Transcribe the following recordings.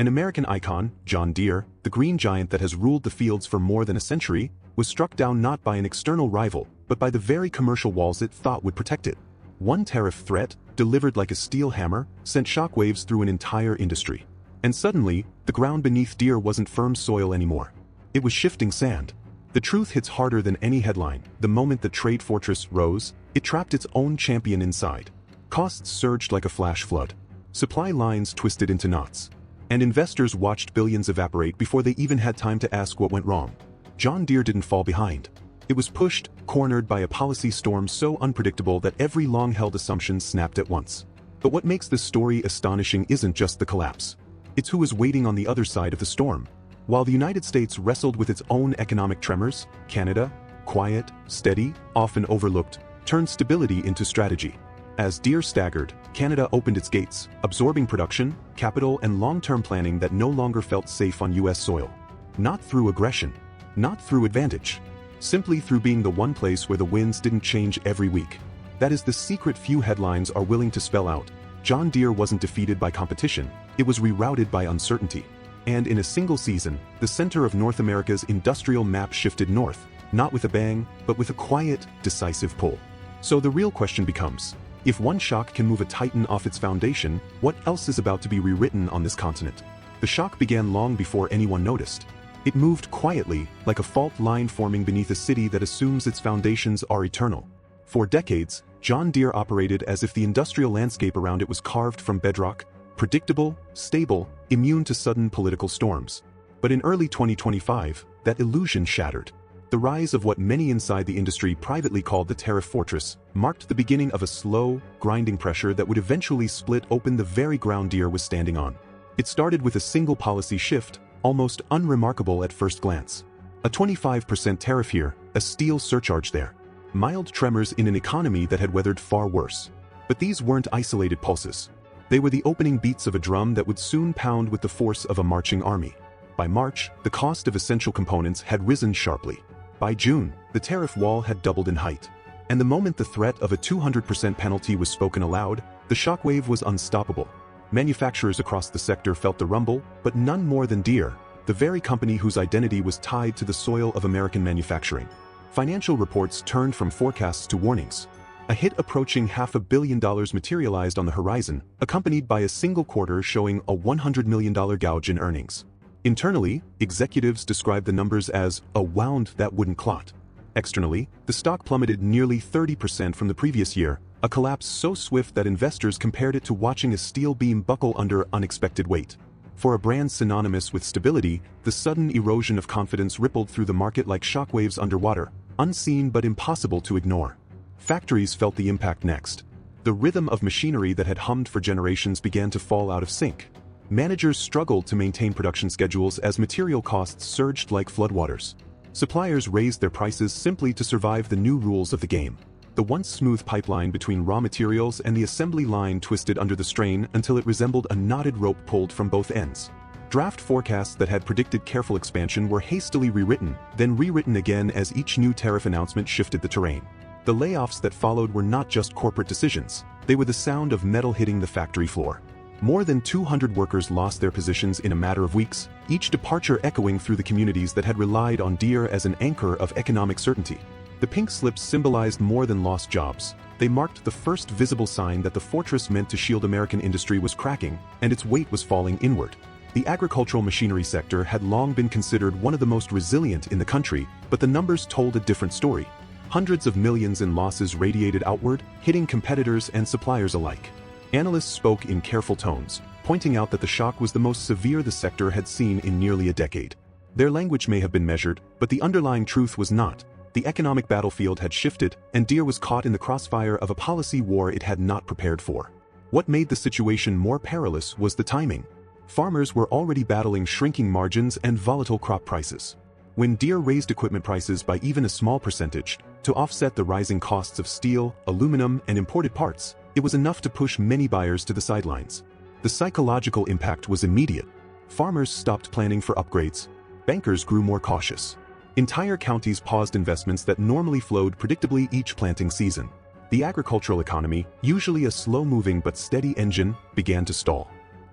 An American icon, John Deere, the green giant that has ruled the fields for more than a century, was struck down not by an external rival, but by the very commercial walls it thought would protect it. One tariff threat, delivered like a steel hammer, sent shockwaves through an entire industry. And suddenly, the ground beneath Deere wasn't firm soil anymore. It was shifting sand. The truth hits harder than any headline. The moment the trade fortress rose, it trapped its own champion inside. Costs surged like a flash flood. Supply lines twisted into knots. And investors watched billions evaporate before they even had time to ask what went wrong. John Deere didn't fall behind. It was pushed, cornered by a policy storm so unpredictable that every long-held assumption snapped at once. But what makes this story astonishing isn't just the collapse. It's who is waiting on the other side of the storm. While the United States wrestled with its own economic tremors, Canada, quiet, steady, often overlooked, turned stability into strategy. As Deere staggered, Canada opened its gates, absorbing production, capital, and long-term planning that no longer felt safe on U.S. soil. Not through aggression, not through advantage, simply through being the one place where the winds didn't change every week. That is the secret few headlines are willing to spell out. John Deere wasn't defeated by competition, it was rerouted by uncertainty. And in a single season, the center of North America's industrial map shifted north, not with a bang, but with a quiet, decisive pull. So the real question becomes, if one shock can move a titan off its foundation, what else is about to be rewritten on this continent? The shock began long before anyone noticed. It moved quietly, like a fault line forming beneath a city that assumes its foundations are eternal. For decades, John Deere operated as if the industrial landscape around it was carved from bedrock, predictable, stable, immune to sudden political storms. But in early 2025, that illusion shattered. The rise of what many inside the industry privately called the tariff fortress marked the beginning of a slow, grinding pressure that would eventually split open the very ground Deere was standing on. It started with a single policy shift, almost unremarkable at first glance. A 25% tariff here, a steel surcharge there. Mild tremors in an economy that had weathered far worse. But these weren't isolated pulses. They were the opening beats of a drum that would soon pound with the force of a marching army. By March, the cost of essential components had risen sharply. By June, the tariff wall had doubled in height. And the moment the threat of a 200% penalty was spoken aloud, the shockwave was unstoppable. Manufacturers across the sector felt the rumble, but none more than Deere, the very company whose identity was tied to the soil of American manufacturing. Financial reports turned from forecasts to warnings. A hit approaching $500 million materialized on the horizon, accompanied by a single quarter showing a $100 million gouge in earnings. Internally, executives described the numbers as a wound that wouldn't clot. Externally, the stock plummeted nearly 30% from the previous year, a collapse so swift that investors compared it to watching a steel beam buckle under unexpected weight. For a brand synonymous with stability, the sudden erosion of confidence rippled through the market like shockwaves underwater, unseen but impossible to ignore. Factories felt the impact next. The rhythm of machinery that had hummed for generations began to fall out of sync. Managers struggled to maintain production schedules as material costs surged like floodwaters. Suppliers raised their prices simply to survive the new rules of the game. The once smooth pipeline between raw materials and the assembly line twisted under the strain until it resembled a knotted rope pulled from both ends. Draft forecasts that had predicted careful expansion were hastily rewritten, then rewritten again as each new tariff announcement shifted the terrain. The layoffs that followed were not just corporate decisions, they were the sound of metal hitting the factory floor. More than 200 workers lost their positions in a matter of weeks, each departure echoing through the communities that had relied on Deere as an anchor of economic certainty. The pink slips symbolized more than lost jobs. They marked the first visible sign that the fortress meant to shield American industry was cracking, and its weight was falling inward. The agricultural machinery sector had long been considered one of the most resilient in the country, but the numbers told a different story. Hundreds of millions in losses radiated outward, hitting competitors and suppliers alike. Analysts spoke in careful tones, pointing out that the shock was the most severe the sector had seen in nearly a decade. Their language may have been measured, but the underlying truth was not. The economic battlefield had shifted, and Deere was caught in the crossfire of a policy war it had not prepared for. What made the situation more perilous was the timing. Farmers were already battling shrinking margins and volatile crop prices. When Deere raised equipment prices by even a small percentage to offset the rising costs of steel, aluminum, and imported parts, it was enough to push many buyers to the sidelines. The psychological impact was immediate. Farmers stopped planning for upgrades. Bankers grew more cautious. Entire counties paused investments that normally flowed predictably each planting season. The agricultural economy, usually a slow-moving but steady engine, began to stall.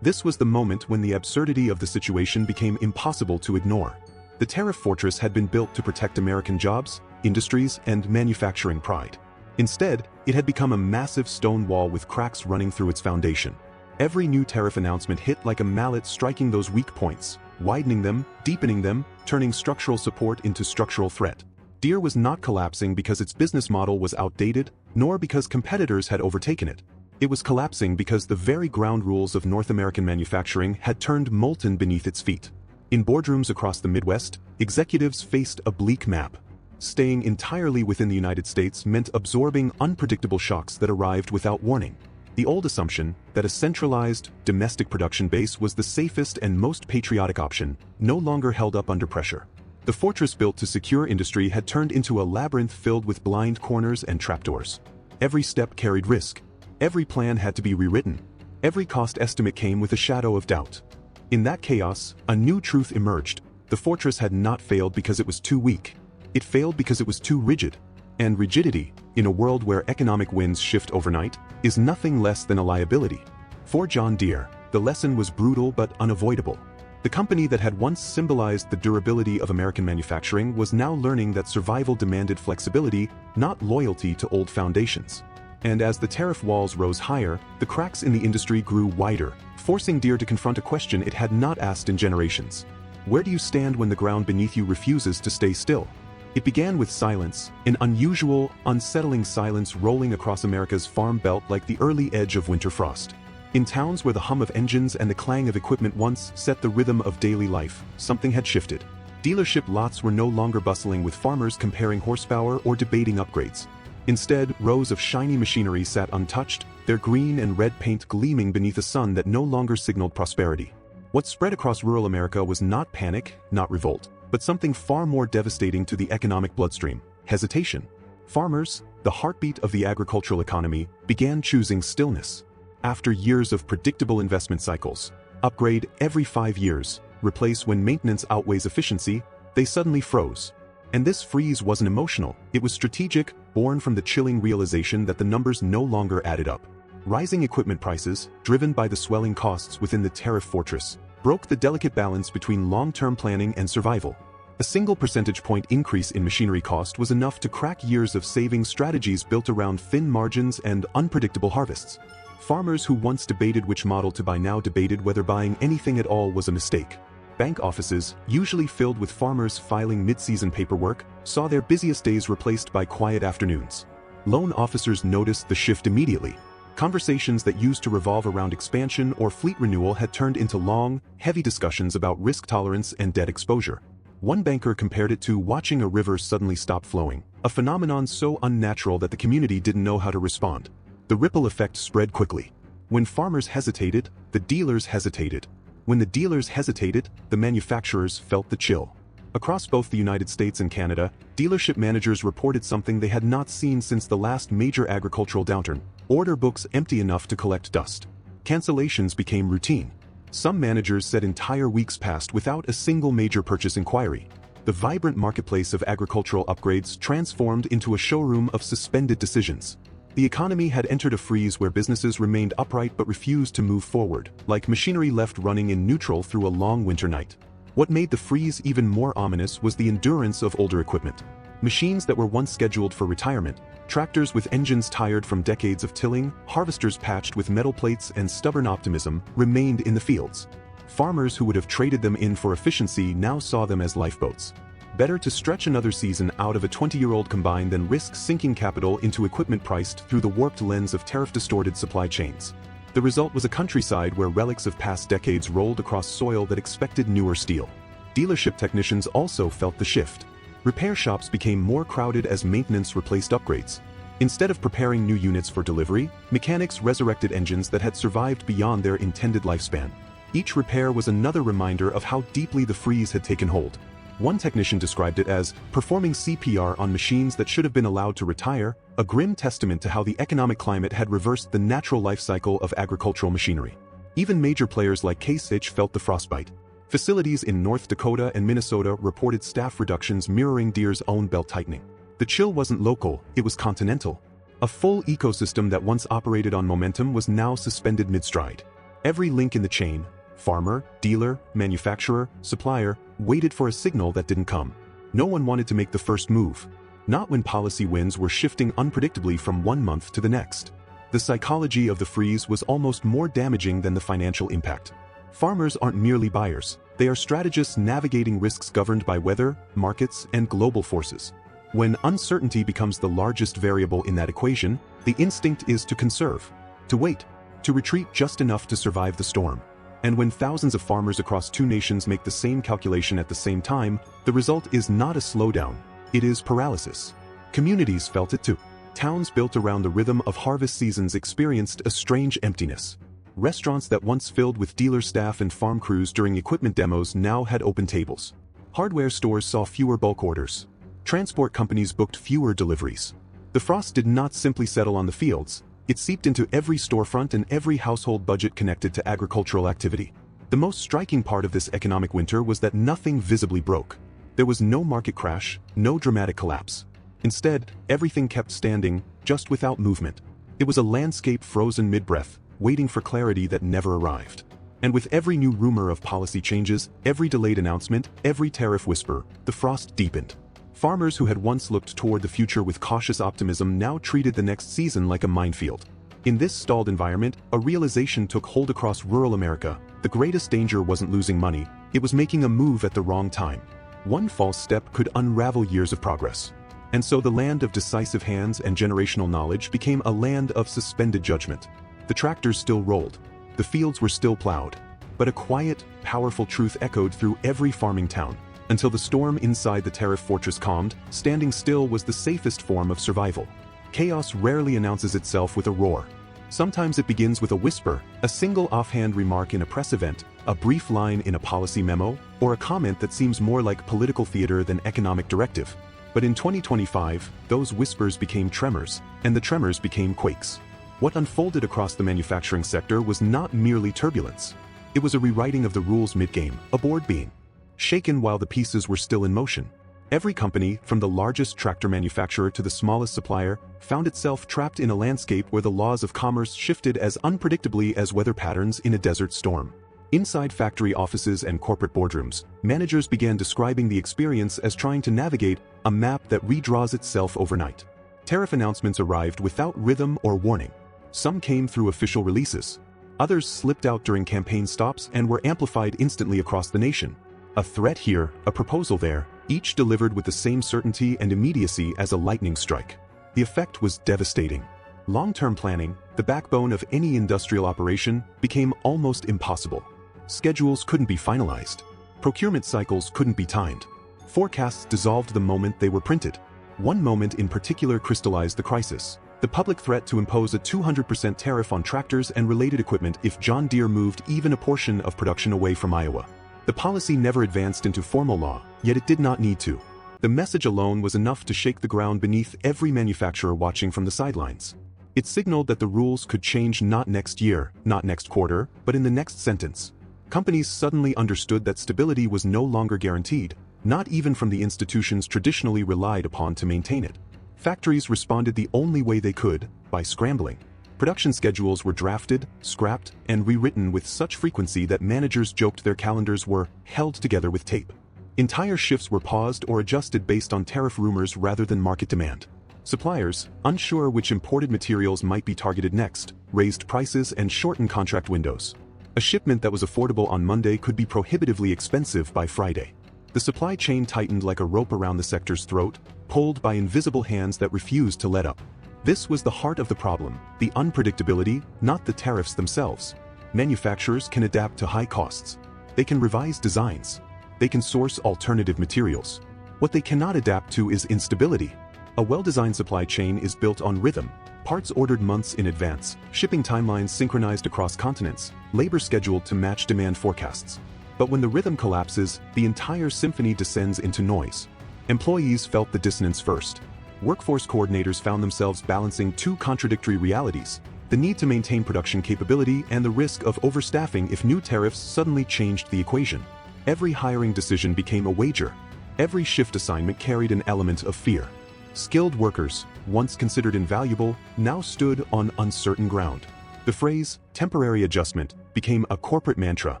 This was the moment when the absurdity of the situation became impossible to ignore. The tariff fortress had been built to protect American jobs, industries, and manufacturing pride. Instead, it had become a massive stone wall with cracks running through its foundation. Every new tariff announcement hit like a mallet, striking those weak points, widening them, deepening them, turning structural support into structural threat. Deere was not collapsing because its business model was outdated, nor because competitors had overtaken it. It was collapsing because the very ground rules of North American manufacturing had turned molten beneath its feet. In boardrooms across the Midwest, executives faced a bleak map. Staying entirely within the United States meant absorbing unpredictable shocks that arrived without warning. The old assumption that a centralized, domestic production base was the safest and most patriotic option no longer held up under pressure. The fortress built to secure industry had turned into a labyrinth filled with blind corners and trapdoors. Every step carried risk. Every plan had to be rewritten. Every cost estimate came with a shadow of doubt. In that chaos, a new truth emerged. The fortress had not failed because it was too weak. It failed because it was too rigid. And rigidity, in a world where economic winds shift overnight, is nothing less than a liability. For John Deere, the lesson was brutal but unavoidable. The company that had once symbolized the durability of American manufacturing was now learning that survival demanded flexibility, not loyalty to old foundations. And as the tariff walls rose higher, the cracks in the industry grew wider, forcing Deere to confront a question it had not asked in generations. Where do you stand when the ground beneath you refuses to stay still? It began with silence, an unusual, unsettling silence rolling across America's farm belt like the early edge of winter frost. In towns where the hum of engines and the clang of equipment once set the rhythm of daily life, something had shifted. Dealership lots were no longer bustling with farmers comparing horsepower or debating upgrades. Instead, rows of shiny machinery sat untouched, their green and red paint gleaming beneath a sun that no longer signaled prosperity. What spread across rural America was not panic, not revolt, but something far more devastating to the economic bloodstream: hesitation. Farmers, the heartbeat of the agricultural economy, began choosing stillness. After years of predictable investment cycles, upgrade every 5 years, replace when maintenance outweighs efficiency, they suddenly froze. And this freeze wasn't emotional, it was strategic, born from the chilling realization that the numbers no longer added up. Rising equipment prices, driven by the swelling costs within the tariff fortress, broke the delicate balance between long-term planning and survival. A single percentage point increase in machinery cost was enough to crack years of saving strategies built around thin margins and unpredictable harvests. Farmers who once debated which model to buy now debated whether buying anything at all was a mistake. Bank offices, usually filled with farmers filing mid-season paperwork, saw their busiest days replaced by quiet afternoons. Loan officers noticed the shift immediately. Conversations that used to revolve around expansion or fleet renewal had turned into long, heavy discussions about risk tolerance and debt exposure. One banker compared it to watching a river suddenly stop flowing, a phenomenon so unnatural that the community didn't know how to respond. The ripple effect spread quickly. When farmers hesitated, the dealers hesitated. When the dealers hesitated, the manufacturers felt the chill. Across both the United States and Canada, dealership managers reported something they had not seen since the last major agricultural downturn: order books empty enough to collect dust. Cancellations became routine. Some managers said entire weeks passed without a single major purchase inquiry. The vibrant marketplace of agricultural upgrades transformed into a showroom of suspended decisions. The economy had entered a freeze where businesses remained upright but refused to move forward, like machinery left running in neutral through a long winter night. What made the freeze even more ominous was the endurance of older equipment. Machines that were once scheduled for retirement, tractors with engines tired from decades of tilling, harvesters patched with metal plates and stubborn optimism, remained in the fields. Farmers who would have traded them in for efficiency now saw them as lifeboats. Better to stretch another season out of a 20-year-old combine than risk sinking capital into equipment priced through the warped lens of tariff-distorted supply chains. The result was a countryside where relics of past decades rolled across soil that expected newer steel. Dealership technicians also felt the shift. Repair shops became more crowded as maintenance replaced upgrades. Instead of preparing new units for delivery, mechanics resurrected engines that had survived beyond their intended lifespan. Each repair was another reminder of how deeply the freeze had taken hold. One technician described it as performing CPR on machines that should have been allowed to retire, a grim testament to how the economic climate had reversed the natural life cycle of agricultural machinery. Even major players like Case IH felt the frostbite. Facilities in North Dakota and Minnesota reported staff reductions mirroring Deere's own belt-tightening. The chill wasn't local, it was continental. A full ecosystem that once operated on momentum was now suspended mid-stride. Every link in the chain, farmer, dealer, manufacturer, supplier, waited for a signal that didn't come. No one wanted to make the first move. Not when policy winds were shifting unpredictably from one month to the next. The psychology of the freeze was almost more damaging than the financial impact. Farmers aren't merely buyers, they are strategists navigating risks governed by weather, markets, and global forces. When uncertainty becomes the largest variable in that equation, the instinct is to conserve, to wait, to retreat just enough to survive the storm. And when thousands of farmers across two nations make the same calculation at the same time, the result is not a slowdown, it is paralysis. Communities felt it too. Towns built around the rhythm of harvest seasons experienced a strange emptiness. Restaurants that once filled with dealer staff and farm crews during equipment demos now had open tables. Hardware stores saw fewer bulk orders. Transport companies booked fewer deliveries. The frost did not simply settle on the fields, it seeped into every storefront and every household budget connected to agricultural activity. The most striking part of this economic winter was that nothing visibly broke. There was no market crash, no dramatic collapse. Instead, everything kept standing, just without movement. It was a landscape frozen mid-breath, waiting for clarity that never arrived. And with every new rumor of policy changes, every delayed announcement, every tariff whisper, the frost deepened. Farmers who had once looked toward the future with cautious optimism now treated the next season like a minefield. In this stalled environment, a realization took hold across rural America. The greatest danger wasn't losing money, it was making a move at the wrong time. One false step could unravel years of progress. And so the land of decisive hands and generational knowledge became a land of suspended judgment. The tractors still rolled. The fields were still plowed. But a quiet, powerful truth echoed through every farming town. Until the storm inside the tariff fortress calmed, standing still was the safest form of survival. Chaos rarely announces itself with a roar. Sometimes it begins with a whisper, a single offhand remark in a press event, a brief line in a policy memo, or a comment that seems more like political theater than economic directive. But in 2025, those whispers became tremors, and the tremors became quakes. What unfolded across the manufacturing sector was not merely turbulence. It was a rewriting of the rules mid-game, a board being shaken while the pieces were still in motion. Every company, from the largest tractor manufacturer to the smallest supplier, found itself trapped in a landscape where the laws of commerce shifted as unpredictably as weather patterns in a desert storm. Inside factory offices and corporate boardrooms, managers began describing the experience as trying to navigate a map that redraws itself overnight. Tariff announcements arrived without rhythm or warning. Some came through official releases. Others slipped out during campaign stops and were amplified instantly across the nation. A threat here, a proposal there, each delivered with the same certainty and immediacy as a lightning strike. The effect was devastating. Long-term planning, the backbone of any industrial operation, became almost impossible. Schedules couldn't be finalized. Procurement cycles couldn't be timed. Forecasts dissolved the moment they were printed. One moment in particular crystallized the crisis: the public threat to impose a 200% tariff on tractors and related equipment if John Deere moved even a portion of production away from Iowa. The policy never advanced into formal law, yet it did not need to. The message alone was enough to shake the ground beneath every manufacturer watching from the sidelines. It signaled that the rules could change not next year, not next quarter, but in the next sentence. Companies suddenly understood that stability was no longer guaranteed, not even from the institutions traditionally relied upon to maintain it. Factories responded the only way they could, by scrambling. Production schedules were drafted, scrapped, and rewritten with such frequency that managers joked their calendars were held together with tape. Entire shifts were paused or adjusted based on tariff rumors rather than market demand. Suppliers, unsure which imported materials might be targeted next, raised prices and shortened contract windows. A shipment that was affordable on Monday could be prohibitively expensive by Friday. The supply chain tightened like a rope around the sector's throat, pulled by invisible hands that refused to let up. This was the heart of the problem, the unpredictability, not the tariffs themselves. Manufacturers can adapt to high costs. They can revise designs. They can source alternative materials. What they cannot adapt to is instability. A well-designed supply chain is built on rhythm, parts ordered months in advance, shipping timelines synchronized across continents, labor scheduled to match demand forecasts. But when the rhythm collapses, the entire symphony descends into noise. Employees felt the dissonance first. Workforce coordinators found themselves balancing two contradictory realities: the need to maintain production capability and the risk of overstaffing if new tariffs suddenly changed the equation. Every hiring decision became a wager. Every shift assignment carried an element of fear. Skilled workers, once considered invaluable, now stood on uncertain ground. The phrase, temporary adjustment, became a corporate mantra,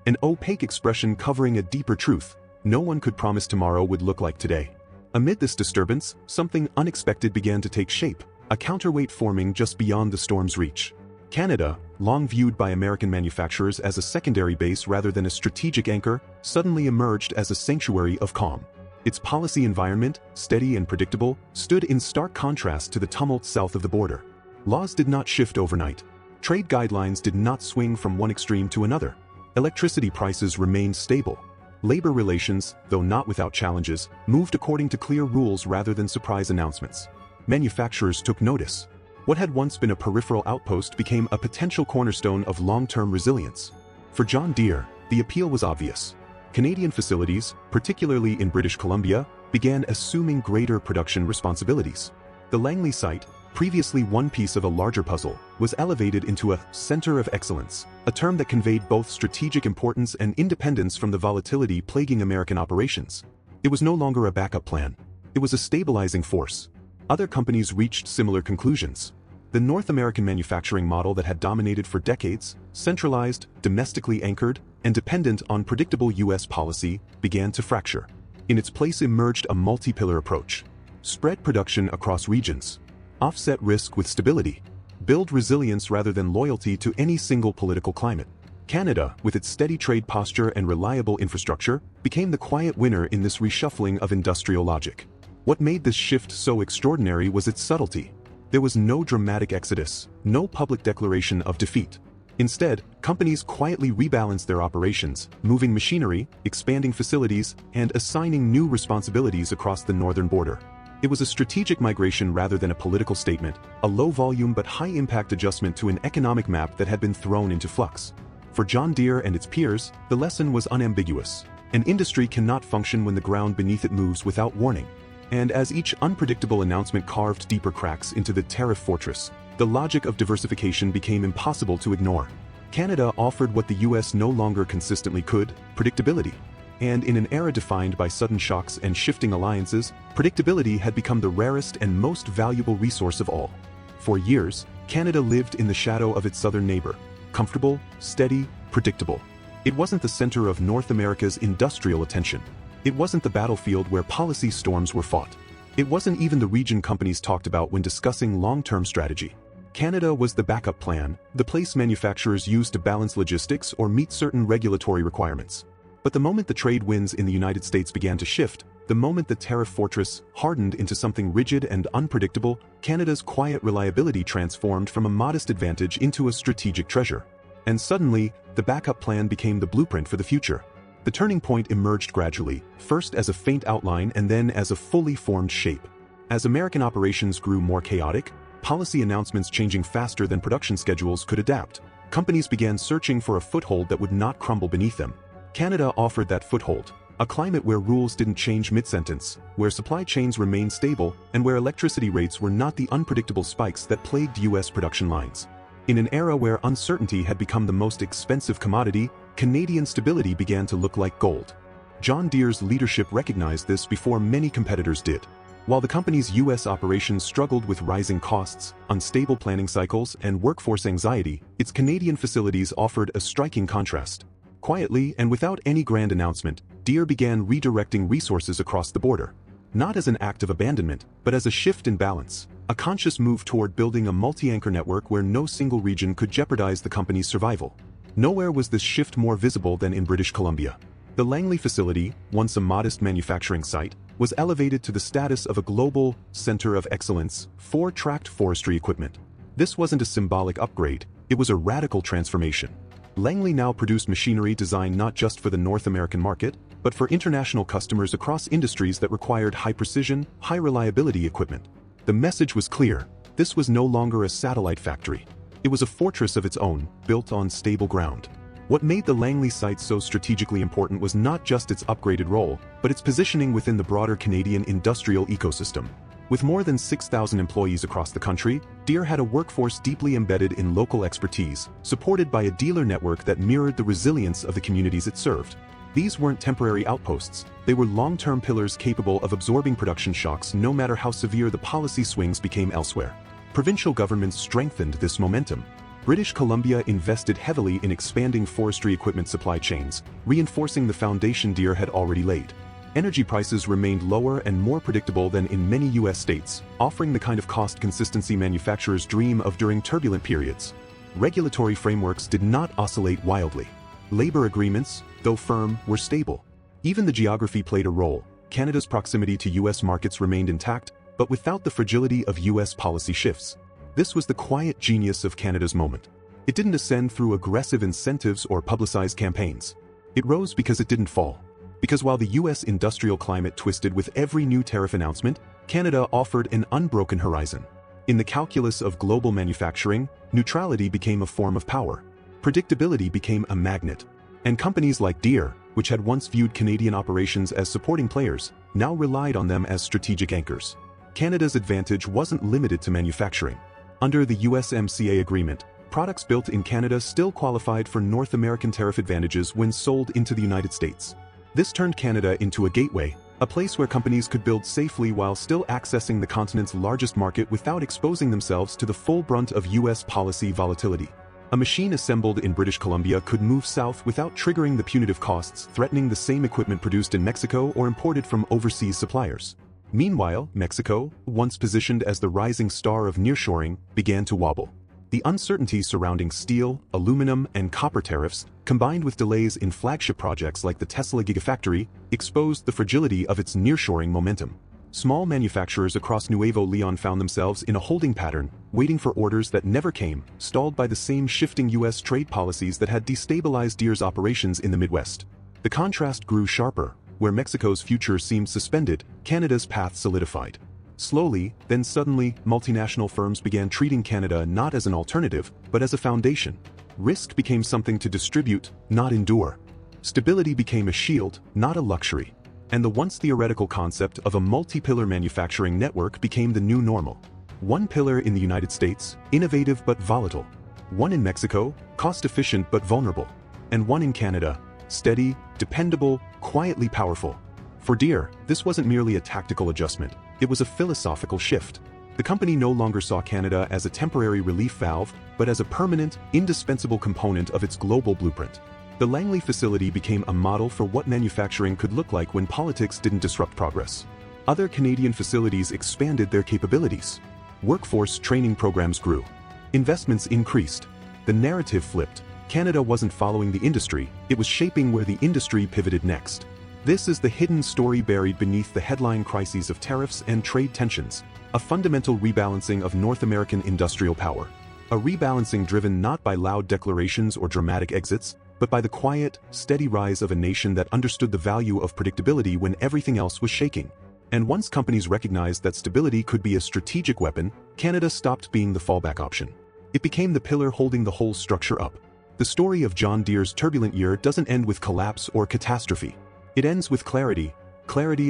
an opaque expression covering a deeper truth. No one could promise tomorrow would look like today. Amid this disturbance, something unexpected began to take shape, a counterweight forming just beyond the storm's reach. Canada, long viewed by American manufacturers as a secondary base rather than a strategic anchor, suddenly emerged as a sanctuary of calm. Its policy environment, steady and predictable, stood in stark contrast to the tumult south of the border. Laws did not shift overnight. Trade guidelines did not swing from one extreme to another. Electricity prices remained stable. Labor relations, though not without challenges, moved according to clear rules rather than surprise announcements. Manufacturers took notice. What had once been a peripheral outpost became a potential cornerstone of long-term resilience. For John Deere, the appeal was obvious. Canadian facilities, particularly in British Columbia, began assuming greater production responsibilities. The Langley site, previously one piece of a larger puzzle, was elevated into a center of excellence, a term that conveyed both strategic importance and independence from the volatility plaguing American operations. It was no longer a backup plan. It was a stabilizing force. Other companies reached similar conclusions. The North American manufacturing model that had dominated for decades, centralized, domestically anchored, and dependent on predictable U.S. policy, began to fracture. In its place emerged a multi-pillar approach. Spread production across regions. Offset risk with stability. Build resilience rather than loyalty to any single political climate. Canada, with its steady trade posture and reliable infrastructure, became the quiet winner in this reshuffling of industrial logic. What made this shift so extraordinary was its subtlety. There was no dramatic exodus, no public declaration of defeat. Instead, companies quietly rebalanced their operations, moving machinery, expanding facilities, and assigning new responsibilities across the northern border. It was a strategic migration rather than a political statement, a low-volume but high-impact adjustment to an economic map that had been thrown into flux. For John Deere and its peers, the lesson was unambiguous. An industry cannot function when the ground beneath it moves without warning. And as each unpredictable announcement carved deeper cracks into the tariff fortress, the logic of diversification became impossible to ignore. Canada offered what the US no longer consistently could: predictability. And in an era defined by sudden shocks and shifting alliances, predictability had become the rarest and most valuable resource of all. For years, Canada lived in the shadow of its southern neighbor, comfortable, steady, predictable. It wasn't the center of North America's industrial attention. It wasn't the battlefield where policy storms were fought. It wasn't even the region companies talked about when discussing long-term strategy. Canada was the backup plan, the place manufacturers used to balance logistics or meet certain regulatory requirements. But the moment the trade winds in the United States began to shift, the moment the tariff fortress hardened into something rigid and unpredictable, Canada's quiet reliability transformed from a modest advantage into a strategic treasure. And suddenly, the backup plan became the blueprint for the future. The turning point emerged gradually, first as a faint outline and then as a fully formed shape. As American operations grew more chaotic, policy announcements changing faster than production schedules could adapt, companies began searching for a foothold that would not crumble beneath them. Canada offered that foothold, a climate where rules didn't change mid-sentence, where supply chains remained stable, and where electricity rates were not the unpredictable spikes that plagued U.S. production lines. In an era where uncertainty had become the most expensive commodity, Canadian stability began to look like gold. John Deere's leadership recognized this before many competitors did. While the company's U.S. operations struggled with rising costs, unstable planning cycles, and workforce anxiety, its Canadian facilities offered a striking contrast. Quietly and without any grand announcement, Deere began redirecting resources across the border. Not as an act of abandonment, but as a shift in balance, a conscious move toward building a multi-anchor network where no single region could jeopardize the company's survival. Nowhere was this shift more visible than in British Columbia. The Langley facility, once a modest manufacturing site, was elevated to the status of a global center of excellence for tracked forestry equipment. This wasn't a symbolic upgrade, it was a radical transformation. Langley now produced machinery designed not just for the North American market, but for international customers across industries that required high-precision, high-reliability equipment. The message was clear: this was no longer a satellite factory. It was a fortress of its own, built on stable ground. What made the Langley site so strategically important was not just its upgraded role, but its positioning within the broader Canadian industrial ecosystem. With more than 6,000 employees across the country, Deere had a workforce deeply embedded in local expertise, supported by a dealer network that mirrored the resilience of the communities it served. These weren't temporary outposts, they were long-term pillars capable of absorbing production shocks no matter how severe the policy swings became elsewhere. Provincial governments strengthened this momentum. British Columbia invested heavily in expanding forestry equipment supply chains, reinforcing the foundation Deere had already laid. Energy prices remained lower and more predictable than in many U.S. states, offering the kind of cost consistency manufacturers dream of during turbulent periods. Regulatory frameworks did not oscillate wildly. Labor agreements, though firm, were stable. Even the geography played a role. Canada's proximity to U.S. markets remained intact, but without the fragility of U.S. policy shifts. This was the quiet genius of Canada's moment. It didn't ascend through aggressive incentives or publicized campaigns. It rose because it didn't fall. Because while the U.S. industrial climate twisted with every new tariff announcement, Canada offered an unbroken horizon. In the calculus of global manufacturing, neutrality became a form of power. Predictability became a magnet. And companies like Deere, which had once viewed Canadian operations as supporting players, now relied on them as strategic anchors. Canada's advantage wasn't limited to manufacturing. Under the USMCA agreement, products built in Canada still qualified for North American tariff advantages when sold into the United States. This turned Canada into a gateway, a place where companies could build safely while still accessing the continent's largest market without exposing themselves to the full brunt of U.S. policy volatility. A machine assembled in British Columbia could move south without triggering the punitive costs threatening the same equipment produced in Mexico or imported from overseas suppliers. Meanwhile, Mexico, once positioned as the rising star of nearshoring, began to wobble. The uncertainty surrounding steel, aluminum, and copper tariffs, combined with delays in flagship projects like the Tesla Gigafactory, exposed the fragility of its nearshoring momentum. Small manufacturers across Nuevo Leon found themselves in a holding pattern, waiting for orders that never came, stalled by the same shifting U.S. trade policies that had destabilized Deere's operations in the Midwest. The contrast grew sharper. Where Mexico's future seemed suspended, Canada's path solidified. Slowly, then suddenly, multinational firms began treating Canada not as an alternative, but as a foundation. Risk became something to distribute, not endure. Stability became a shield, not a luxury. And the once theoretical concept of a multi-pillar manufacturing network became the new normal. One pillar in the United States, innovative but volatile. One in Mexico, cost-efficient but vulnerable. And one in Canada, steady, dependable, quietly powerful. For Deere, this wasn't merely a tactical adjustment, it was a philosophical shift. The company no longer saw Canada as a temporary relief valve, but as a permanent, indispensable component of its global blueprint. The Langley facility became a model for what manufacturing could look like when politics didn't disrupt progress. Other Canadian facilities expanded their capabilities. Workforce training programs grew. Investments increased. The narrative flipped. Canada wasn't following the industry, it was shaping where the industry pivoted next. This is the hidden story buried beneath the headline crises of tariffs and trade tensions, a fundamental rebalancing of North American industrial power. A rebalancing driven not by loud declarations or dramatic exits, but by the quiet, steady rise of a nation that understood the value of predictability when everything else was shaking. And once companies recognized that stability could be a strategic weapon, Canada stopped being the fallback option. It became the pillar holding the whole structure up. The story of John Deere's turbulent year doesn't end with collapse or catastrophe. It ends with clarity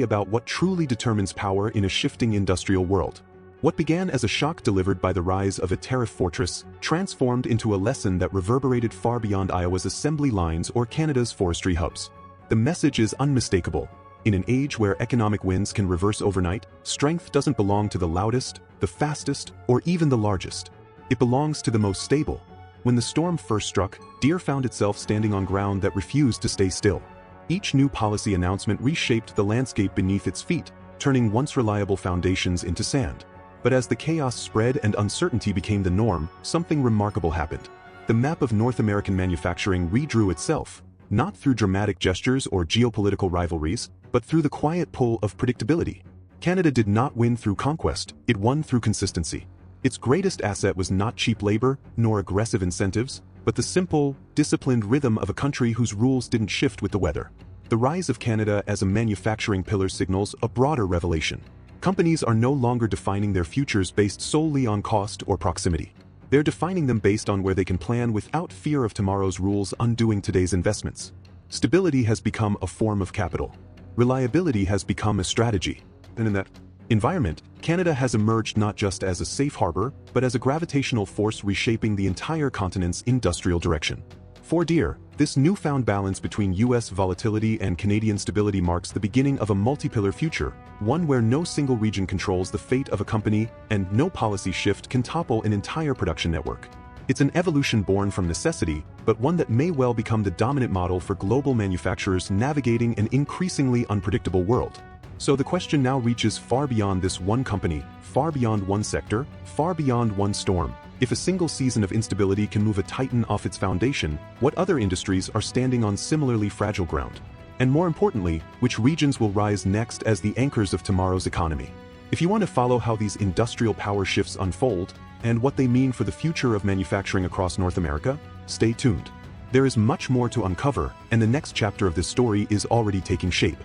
about what truly determines power in a shifting industrial world. What began as a shock delivered by the rise of a tariff fortress transformed into a lesson that reverberated far beyond Iowa's assembly lines or Canada's forestry hubs. The message is unmistakable. In an age where economic winds can reverse overnight, strength doesn't belong to the loudest, the fastest, or even the largest. It belongs to the most stable. When the storm first struck, Deere found itself standing on ground that refused to stay still. Each new policy announcement reshaped the landscape beneath its feet, turning once reliable foundations into sand. But as the chaos spread and uncertainty became the norm, something remarkable happened. The map of North American manufacturing redrew itself, not through dramatic gestures or geopolitical rivalries, but through the quiet pull of predictability. Canada did not win through conquest, it won through consistency. Its greatest asset was not cheap labor, nor aggressive incentives, but the simple, disciplined rhythm of a country whose rules didn't shift with the weather. The rise of Canada as a manufacturing pillar signals a broader revelation. Companies are no longer defining their futures based solely on cost or proximity. They're defining them based on where they can plan without fear of tomorrow's rules undoing today's investments. Stability has become a form of capital. Reliability has become a strategy. And in that environment, Canada has emerged not just as a safe harbor, but as a gravitational force reshaping the entire continent's industrial direction. For Deere, this newfound balance between U.S. volatility and Canadian stability marks the beginning of a multi-pillar future, one where no single region controls the fate of a company and no policy shift can topple an entire production network. It's an evolution born from necessity, but one that may well become the dominant model for global manufacturers navigating an increasingly unpredictable world. So the question now reaches far beyond this one company, far beyond one sector, far beyond one storm. If a single season of instability can move a titan off its foundation, what other industries are standing on similarly fragile ground? And more importantly, which regions will rise next as the anchors of tomorrow's economy? If you want to follow how these industrial power shifts unfold, and what they mean for the future of manufacturing across North America, stay tuned. There is much more to uncover, and the next chapter of this story is already taking shape.